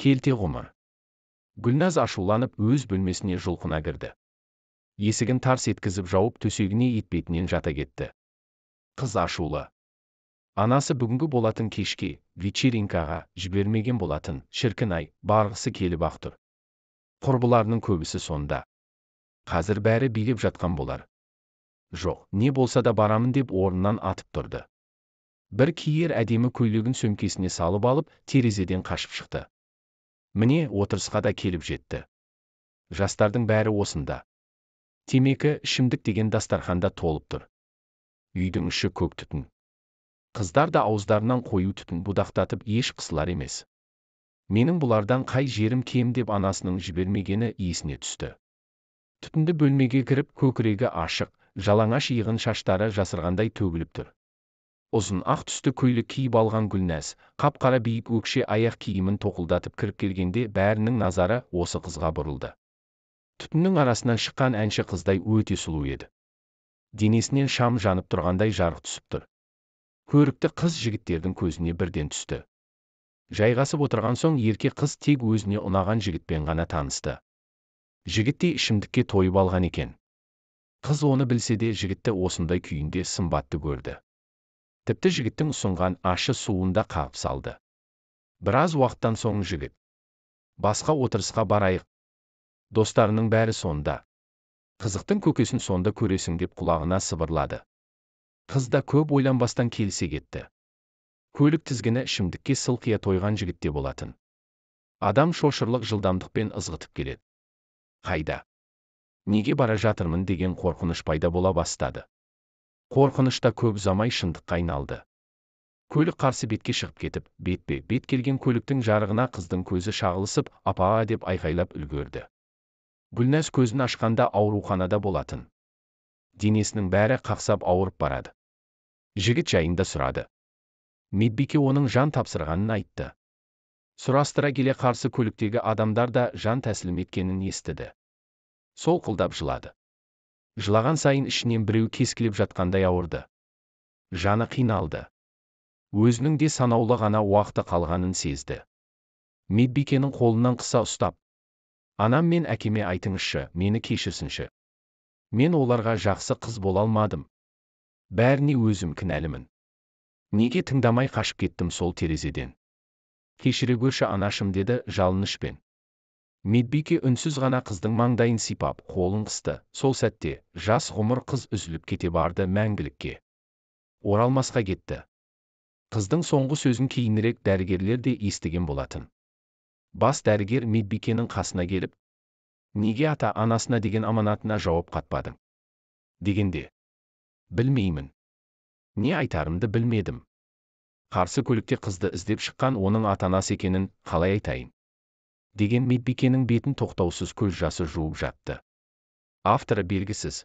Келте ғұмыр. Гүлназ ашуланып өз бөлмесіне жұлқына кірді. Есігін тарс еткізіп жауып төсегіне етбетінен жата кетті. Қыз ашулы. Анасы бүгінгі болатын кешке, вечеринкаға жібермеген болатын, шіркін-ай, барғысы келіп ақ тұр. Құрбыларының көбісі сонда. Қазір бәрі билеп жатқан болар. Жоқ, не болса да барамын деп орнынан атып тұрды. Бір киер әдемі көйлегін сөмкесіне салып алып, терезеден қашып шықты. Міне, отырысқа да келіп жетті. Жастардың бәрі осында. Темекі, ішімдік деген дастарханда толып тұр. Үйдің іші көк түтін. Қыздар да ауыздарынан қою түтін будақтатып еш қысылар емес. Менің бұлардан қай жерім кем деп анасының жібермегені есіне түсті. Түтінді бөлмеге кіріп, көкірегі ашық, жалаңаш иығын шаштары жасырғандай төгіліп тұр. Ұзын ақ түсті көйлек киіп алған Гүлназ, қап-қара биік өкше аяқ киімін тоқылдатып кіріп келгенде бәрінің назары осы қызға бұрылды. Түтіннің арасынан шыққан әнші қыздай өте сұлу еді. Денесінен шам жанып тұрғандай жарық түсіп тұр. Көрікті қыз жігіттердің көзіне бірден түсті. Жайғасып отырған соң ерке қыз тек өзіне ұнаған жігітпен ғана танысты. Жігіт те ішімдікке тойып алған екен. Қыз оны білсе де жігітті осындай күйінде сымбатты көрді. Тіпті жігіттің ұсынған ащы суында қағып салды. Біраз уақыттан соң жігіт: басқа отырысқа барайық. Достарының бәрі сонда. Қызықтың көкесін сонда көресің деп құлағына сыбырлады. Қыз да көп ойланбастан келісе кетті. Көлік тізгіні ішімдікке сылқия тойған жігітте болатын. Адам шошырлық жылдамдықпен ызғытып келеді. Қайда? Неге бара жатырмын деген қорқыныш пайда бола бастады. Қорқынышта көп ұзамай шындыққа айналды. Көлік қарсы бетке шығып кетіп, бетпе-бет келген көліктің жарығына қыздың көзі шағылысып, апа деп айқайлап үлгерді. Гүлназ көзін ашқанда ауруханада болатын. Денесінің бәрі қақсап ауырып барады. Жігіт жайында сұрады. Медбике оның жан тапсырғанын айтты. Сұрастыра келе қарсы көліктегі адамдар да жан тәсілім еткенін естіді. Солқылдап жылады. Жылаған сайын ішінен біреу кескілеп жатқандай ауырды. Жаны қиналды. Өзінің де санаулы ғана уақыты қалғанын сезді. Медбикенің қолынан қыса ұстап: анам мен әкеме айтыңызшы, мені кешірсінші. Мен оларға жақсы қыз бола алмадым. Бәріне өзім кінәлімін. Неге тыңдамай қашып кеттім сол терезеден? Кешіре көрші анашым, деді жалынышпен. Медбике үнсіз ғана қыздың маңдайын сипап, қолын қысты. Сол сәтте жас ғұмыр қыз үзіліп кете барды мәңгілікке. Оралмасқа кетті. Қыздың соңғы сөзін кейінірек дәрігерлер де естіген болатын. Бас дәрігер медбикенің қасына келіп: неге ата-анасына деген аманатына жауап қатпадың? Дегенде: білмеймін. Не айтарымды білмедім. Қарсы көлікте қызды іздеп шыққан оның ата-анасы екенін қалай айтайын? Деген медбикенің бетін тоқтаусыз көз жасы жуып жатты. Авторы белгісіз.